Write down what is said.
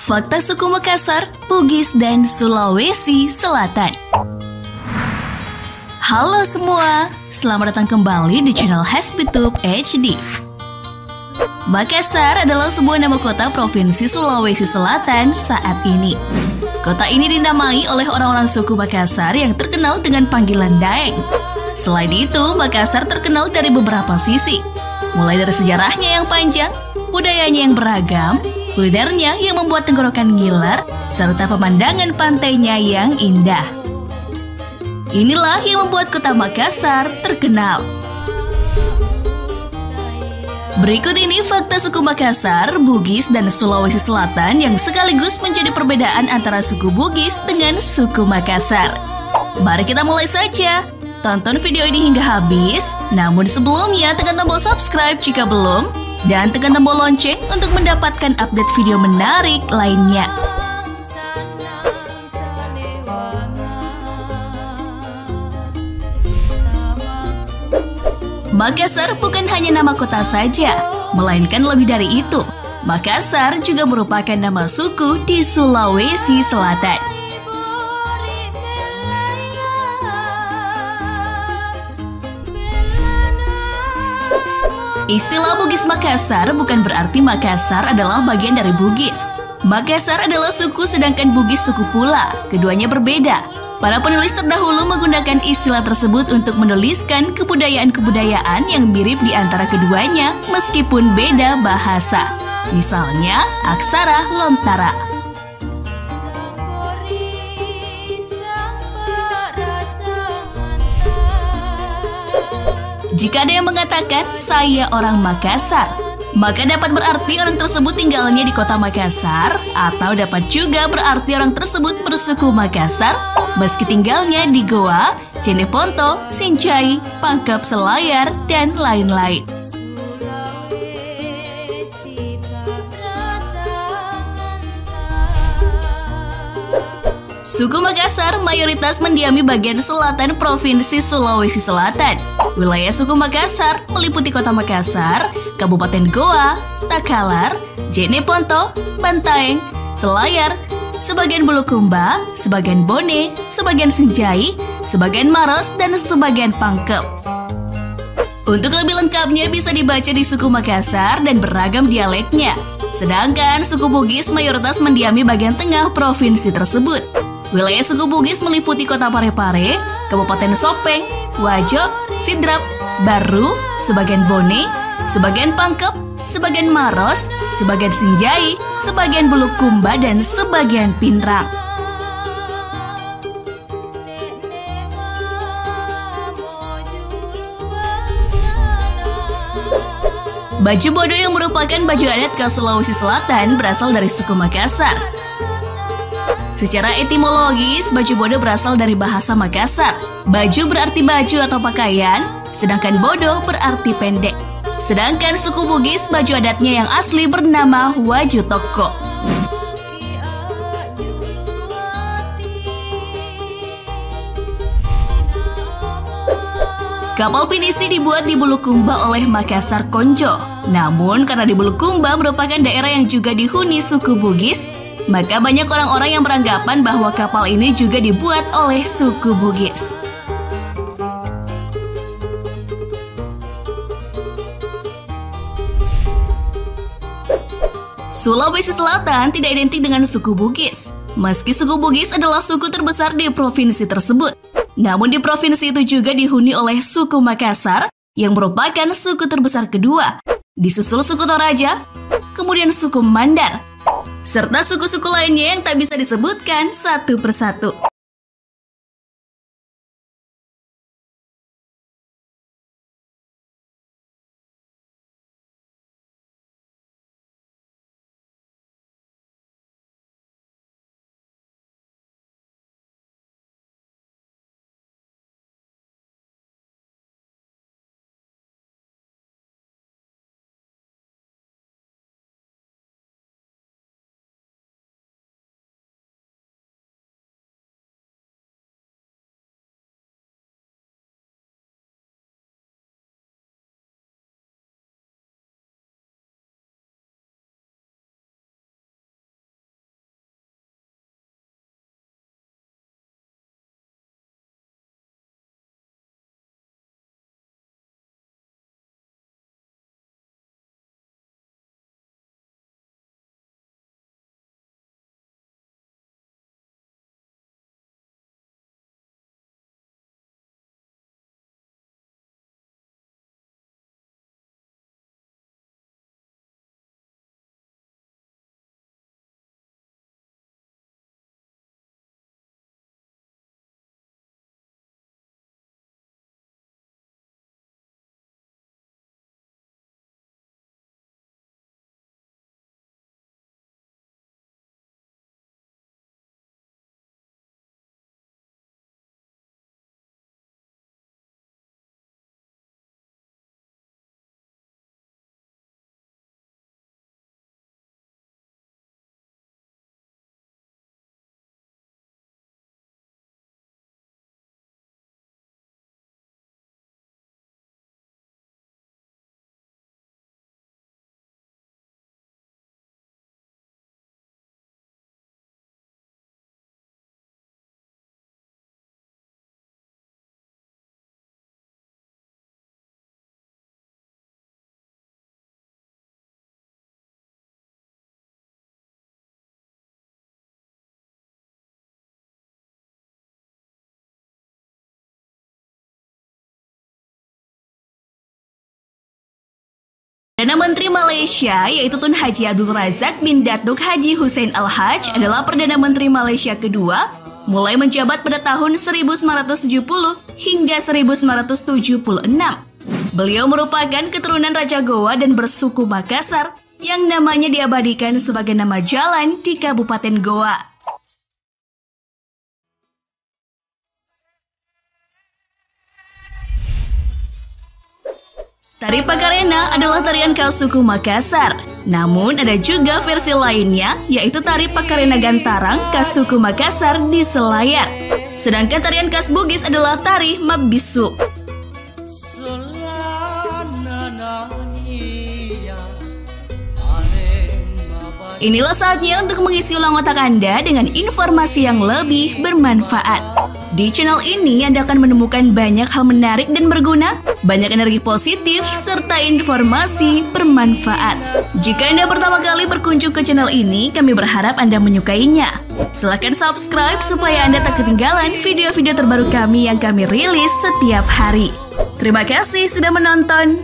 Fakta suku Makassar, Bugis, dan Sulawesi Selatan. Halo semua, selamat datang kembali di channel HaspyTube HD. Makassar adalah sebuah nama kota Provinsi Sulawesi Selatan saat ini. Kota ini dinamai oleh orang-orang suku Makassar yang terkenal dengan panggilan Daeng. Selain itu, Makassar terkenal dari beberapa sisi, mulai dari sejarahnya yang panjang, budayanya yang beragam, kulinernya yang membuat tenggorokan ngiler, serta pemandangan pantainya yang indah. Inilah yang membuat kota Makassar terkenal. Berikut ini fakta suku Makassar, Bugis, dan Sulawesi Selatan yang sekaligus menjadi perbedaan antara suku Bugis dengan suku Makassar. Mari kita mulai saja. Tonton video ini hingga habis, namun sebelumnya tekan tombol subscribe jika belum, dan tekan tombol lonceng untuk mendapatkan update video menarik lainnya. Makassar bukan hanya nama kota saja, melainkan lebih dari itu. Makassar juga merupakan nama suku di Sulawesi Selatan. Istilah Bugis Makassar bukan berarti Makassar adalah bagian dari Bugis. Makassar adalah suku sedangkan Bugis suku pula, keduanya berbeda. Para penulis terdahulu menggunakan istilah tersebut untuk menuliskan kebudayaan-kebudayaan yang mirip di antara keduanya meskipun beda bahasa. Misalnya, aksara Lontara. Jika ada yang mengatakan, saya orang Makassar, maka dapat berarti orang tersebut tinggalnya di kota Makassar, atau dapat juga berarti orang tersebut bersuku Makassar, meski tinggalnya di Goa, Jeneponto, Sinjai, Pangkep Selayar, dan lain-lain. Suku Makassar mayoritas mendiami bagian selatan Provinsi Sulawesi Selatan. Wilayah suku Makassar meliputi kota Makassar, Kabupaten Goa, Takalar, Jeneponto, Bantaeng, Selayar, sebagian Bulukumba, sebagian Bone, sebagian Sinjai, sebagian Maros, dan sebagian Pangkep. Untuk lebih lengkapnya bisa dibaca di suku Makassar dan beragam dialeknya. Sedangkan suku Bugis mayoritas mendiami bagian tengah provinsi tersebut. Wilayah suku Bugis meliputi kota Parepare, Kabupaten Sopeng, Wajo, Sidrap, Baru, sebagian Bone, sebagian Pangkep, sebagian Maros, sebagian Sinjai, sebagian Bulukumba, dan sebagian Pinrang. Baju bodo yang merupakan baju adat khas Sulawesi Selatan berasal dari suku Makassar. Secara etimologis, baju bodo berasal dari bahasa Makassar. Baju berarti baju atau pakaian, sedangkan bodo berarti pendek. Sedangkan suku Bugis, baju adatnya yang asli bernama Waju Toko. Kapal pinisi dibuat di Bulukumba oleh Makassar Konjo. Namun karena di Bulukumba merupakan daerah yang juga dihuni suku Bugis, maka banyak orang-orang yang beranggapan bahwa kapal ini juga dibuat oleh suku Bugis. Sulawesi Selatan tidak identik dengan suku Bugis. Meski suku Bugis adalah suku terbesar di provinsi tersebut, namun di provinsi itu juga dihuni oleh suku Makassar yang merupakan suku terbesar kedua, disusul suku Toraja, kemudian suku Mandar, serta suku-suku lainnya yang tak bisa disebutkan satu persatu. Perdana Menteri Malaysia yaitu Tun Haji Abdul Razak bin Datuk Haji Hussein Al-Haj adalah Perdana Menteri Malaysia kedua, mulai menjabat pada tahun 1970 hingga 1976. Beliau merupakan keturunan Raja Goa dan bersuku Makassar yang namanya diabadikan sebagai nama jalan di Kabupaten Goa. Tari Pakarena adalah tarian khas suku Makassar. Namun ada juga versi lainnya, yaitu tari Pakarena Gantarang khas suku Makassar di Selayar. Sedangkan tarian khas Bugis adalah tari Mabisu. Inilah saatnya untuk mengisi ulang otak Anda dengan informasi yang lebih bermanfaat. Di channel ini Anda akan menemukan banyak hal menarik dan berguna, banyak energi positif, serta informasi bermanfaat. Jika Anda pertama kali berkunjung ke channel ini, kami berharap Anda menyukainya. Silahkan subscribe supaya Anda tak ketinggalan video-video terbaru kami yang kami rilis setiap hari. Terima kasih sudah menonton.